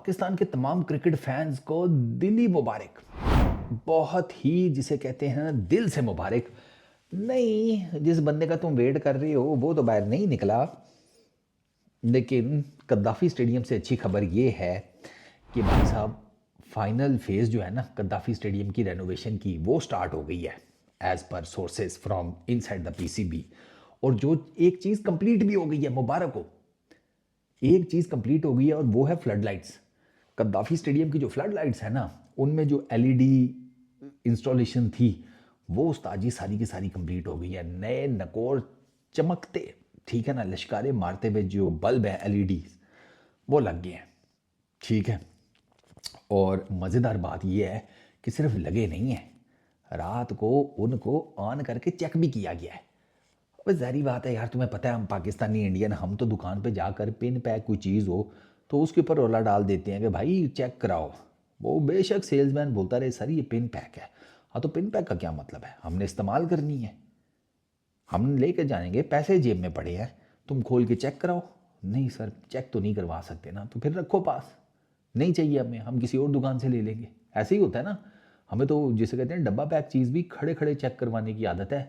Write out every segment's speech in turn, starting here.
पाकिस्तान के तमाम cricket fans को दिली मुबारक। बहुत ही जिसे कहते हैं ना दिल से मुबारक। नहीं, जिस बंदे का तुम वेट कर रहे हो वो तो बाहर नहीं निकला। लेकिन कद्दाफ़ी स्टेडियम से अच्छी खबर ये है कि भाई साहब फाइनल फेज़ जो है ना कद्दाफ़ी स्टेडियम की रेनोवेशन की वो स्टार्ट हो गई है as per sources from inside the PCB. और जो एक चीज़ कंप्लीट भी हो गई है, मुबारक हो। एक चीज़ कंप्लीट हो गई है और वो है फ्लड लाइट्स। कद्दाफ़ी स्टेडियम की जो फ्लड लाइट्स है ना, उनमें जो एलईडी इंस्टॉलेशन थी वो उस्ताद जी सारी की सारी कंप्लीट हो गई है। नए नकोर चमकते, ठीक है ना, लश्कारे मारते हुए जो बल्ब है एलईडी वो लग गए हैं। ठीक है। और मज़ेदार बात यह है कि सिर्फ लगे नहीं हैं, रात को उनको ऑन करके चेक भी किया गया है। बस ज़ाहिर बात है यार, तुम्हें पता है हम पाकिस्तानी इंडियन, हम तो दुकान पे जाकर पिन पैक कोई चीज़ हो तो उसके ऊपर रोला डाल देते हैं कि भाई चेक कराओ। वो बेशक सेल्समैन बोलता रहे सर ये पिन पैक है। हाँ, तो पिन पैक का क्या मतलब है, हमने इस्तेमाल करनी है, हम लेके जाएंगे, पैसे जेब में पड़े हैं, तुम खोल के चेक कराओ। नहीं सर, चेक तो नहीं करवा सकते ना, तो फिर रखो पास, नहीं चाहिए हमें, हम किसी और दुकान से ले लेंगे। ऐसे ही होता है ना। हमें तो जिसे कहते हैं डब्बा पैक चीज़ भी खड़े खड़े चेक करवाने की आदत है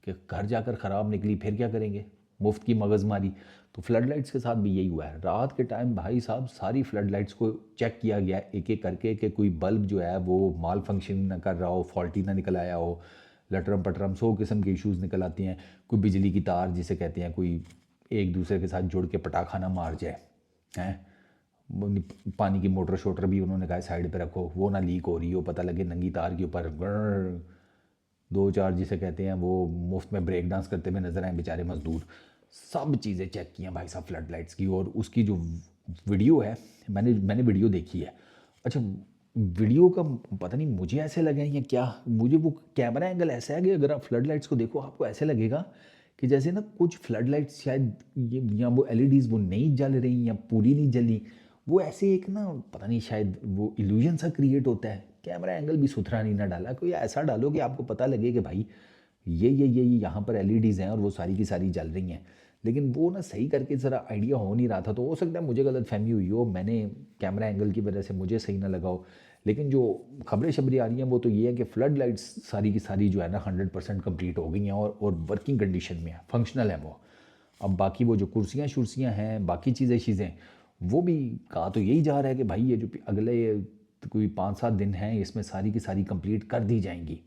कि घर जाकर ख़राब निकली फिर क्या करेंगे, मुफ्त की मगज़मारी। तो फ्लड लाइट्स के साथ भी यही हुआ है। रात के टाइम भाई साहब सारी फ्लड लाइट्स को चेक किया गया एक एक करके कि कोई बल्ब जो है वो माल फंक्शन ना कर रहा हो, फॉल्टी ना निकल आया हो, लटरम पटरम 100 किस्म के इश्यूज़ निकल आती हैं। कोई बिजली की तार जिसे कहते हैं कोई एक दूसरे के साथ जुड़ के पटाखा ना मार जाए हैं। पानी की मोटर शोटर भी उन्होंने कहा साइड पे रखो, वो ना लीक हो रही हो, पता लगे नंगी तार के ऊपर दो चार जिसे कहते हैं वो मुफ्त में ब्रेक डांस करते हुए नजर आए बेचारे मजदूर। सब चीज़ें चेक की हैं भाई साहब फ्लड लाइट्स की। और उसकी जो वीडियो है, मैंने मैंने वीडियो देखी है। अच्छा, वीडियो का पता नहीं मुझे ऐसे लगे या क्या, मुझे वो कैमरा एंगल ऐसा है कि अगर आप फ्लड लाइट्स को देखो आपको ऐसे लगेगा कि जैसे ना कुछ फ्लड लाइट्स शायद ये या वो एलईडीज़ वो नहीं जल रही या पूरी नहीं जली। वो ऐसे एक ना पता नहीं शायद वो इल्यूजन सा क्रिएट होता है। कैमरा एंगल भी सुथरा नहीं ना डाला, कोई ऐसा डालो कि आपको पता लगे कि भाई ये यहाँ पर एलईडीज़ हैं और वो सारी की सारी जल रही हैं। लेकिन वो ना सही करके ज़रा आइडिया हो नहीं रहा था, तो हो सकता है मुझे गलत फहमी हुई हो, मैंने कैमरा एंगल की वजह से मुझे सही ना लगा हो। लेकिन जो खबरें शबरें आ रही हैं वो तो ये है कि फ़्लड लाइट्स सारी की सारी जो है ना 100% कंप्लीट हो गई हैं और वर्किंग कंडीशन में है, फंक्शनल है वो। अब बाकी वो जो कुर्सियाँ शुर्सियाँ हैं, बाकी चीज़ें वो भी कहा तो यही जा रहा है कि भाई ये जो अगले कोई 5-7 दिन हैं इसमें सारी की सारी कंप्लीट कर दी जाएंगी।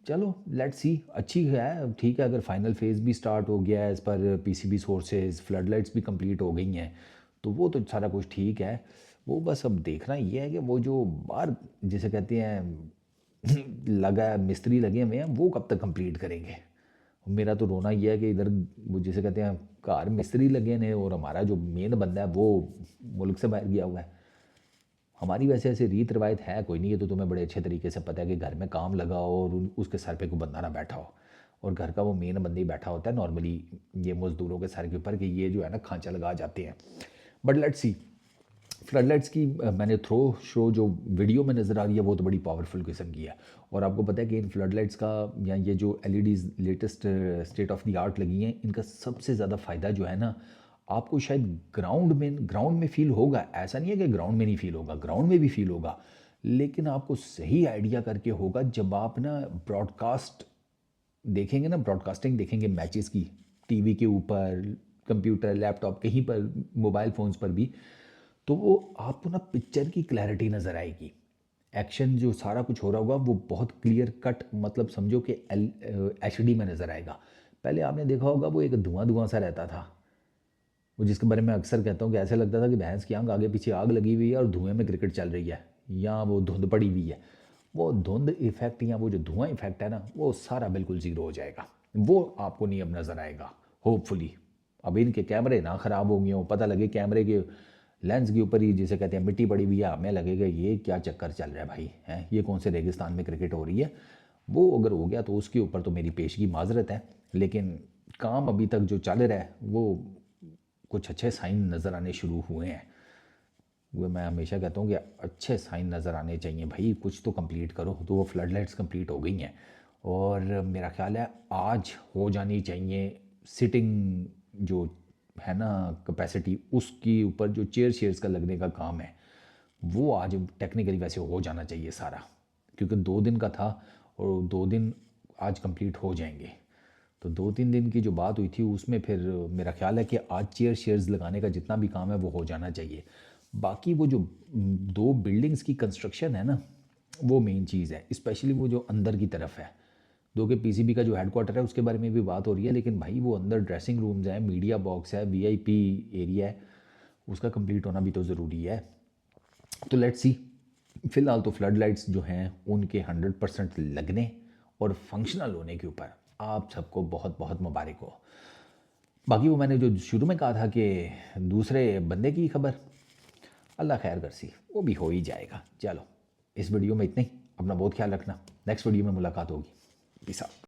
चलो लेट्स सी, अच्छी है, ठीक है। अगर फाइनल फेज़ भी स्टार्ट हो गया है as per PCB sources, flood lights भी कंप्लीट हो गई हैं, तो वो तो सारा कुछ ठीक है। वो बस अब देखना ये है कि वो जो बाहर जिसे कहते हैं लगा है, मिस्त्री लगे हुए हैं, वो कब तक कंप्लीट करेंगे। मेरा तो रोना ये है कि इधर वो जिसे कहते हैं कार मिस्त्री लगे ने और हमारा जो मेन बंदा है वो मुल्क से बाहर गया हुआ है। हमारी वैसे ऐसे रीत रिवायत है कोई नहीं, ये तो तुम्हें बड़े अच्छे तरीके से पता है कि घर में काम लगा हो और उसके सर पे कोई बंदा ना बैठा हो, और घर का वो मेन बंदा ही बैठा होता है नॉर्मली ये मज़दूरों के सर के ऊपर कि ये जो है ना खांचा लगा जाते हैं। But let's see, flood lights की मैंने थ्रो शो जो वीडियो में नज़र आ रही है वो तो बड़ी पावरफुल किस्म की है। और आपको पता है कि इन फ्लड लाइट्स का या ये जो LEDs latest state of the art लगी हैं, इनका सबसे ज़्यादा फ़ायदा जो है ना आपको शायद ग्राउंड में फ़ील होगा। ऐसा नहीं है कि ग्राउंड में नहीं फ़ील होगा, ग्राउंड में भी फ़ील होगा। लेकिन आपको सही आइडिया करके होगा जब आप ना ब्रॉडकास्ट देखेंगे ना, ब्रॉडकास्टिंग देखेंगे मैचेस की टीवी के ऊपर, कंप्यूटर, लैपटॉप, कहीं पर, मोबाइल फ़ोन्स पर भी, तो वो आपको ना पिक्चर की क्लैरिटी नज़र आएगी। एक्शन जो सारा कुछ हो रहा होगा वो बहुत क्लियर कट, मतलब समझो कि एचडी में नज़र आएगा। पहले आपने देखा होगा वो एक धुआं धुआं सा रहता था, वो जिसके बारे में अक्सर कहता हूँ कि ऐसे लगता था कि भैंस की आंख आगे पीछे आग लगी हुई है और धुएं में क्रिकेट चल रही है, या वो धुंध पड़ी हुई है। वो धुंध इफेक्ट या वो जो धुआं इफेक्ट है ना वो सारा बिल्कुल ज़ीरो हो जाएगा। वो आपको नहीं अब नज़र आएगा होपफुली। अब इनके कैमरे ना ख़राब हो गए हो, पता लगे कैमरे के लेंस के ऊपर ही जिसे कहते हैं मिट्टी पड़ी हुई है, हमें लगेगा ये क्या चक्कर चल रहा है भाई, हैं ये कौन से रेगिस्तान में क्रिकेट हो रही है। वो अगर हो गया तो उसके ऊपर तो मेरी पेशगी माजरत है। लेकिन काम अभी तक जो चल रहा है वो कुछ अच्छे साइन नज़र आने शुरू हुए हैं। वो मैं हमेशा कहता हूँ कि अच्छे साइन नज़र आने चाहिए भाई, कुछ तो कंप्लीट करो। तो वो फ्लड लाइट्स कंप्लीट हो गई हैं और मेरा ख्याल है आज हो जानी चाहिए सिटिंग जो है ना कैपेसिटी, उसके ऊपर जो चेयर शेयर्स का लगने का काम है वो आज टेक्निकली वैसे हो जाना चाहिए सारा, क्योंकि 2 दिन का था और 2 दिन आज कंप्लीट हो जाएंगे। तो 2-3 दिन की जो बात हुई थी उसमें फिर मेरा ख्याल है कि आज चेयर शेयर्स लगाने का जितना भी काम है वो हो जाना चाहिए। बाकी वो जो 2 बिल्डिंग्स की कंस्ट्रक्शन है ना, वो मेन चीज़ है, स्पेशली वो जो अंदर की तरफ है। दो के पीसीबी का जो हेडक्वार्टर है उसके बारे में भी बात हो रही है, लेकिन भाई वो अंदर ड्रेसिंग रूम्स हैं, मीडिया बॉक्स है, वीआईपी एरिया है, उसका कंप्लीट होना भी तो ज़रूरी है। तो लेट्स सी। फ़िलहाल तो फ्लड लाइट्स जो हैं उनके 100% लगने और फंक्शनल होने के ऊपर आप सबको बहुत बहुत मुबारक हो। बाकी वो मैंने जो शुरू में कहा था कि दूसरे बंदे की खबर, अल्लाह खैर कर सी, वो भी हो ही जाएगा। चलो, इस वीडियो में इतना ही। अपना बहुत ख्याल रखना, नेक्स्ट वीडियो में मुलाकात होगी। Peace out.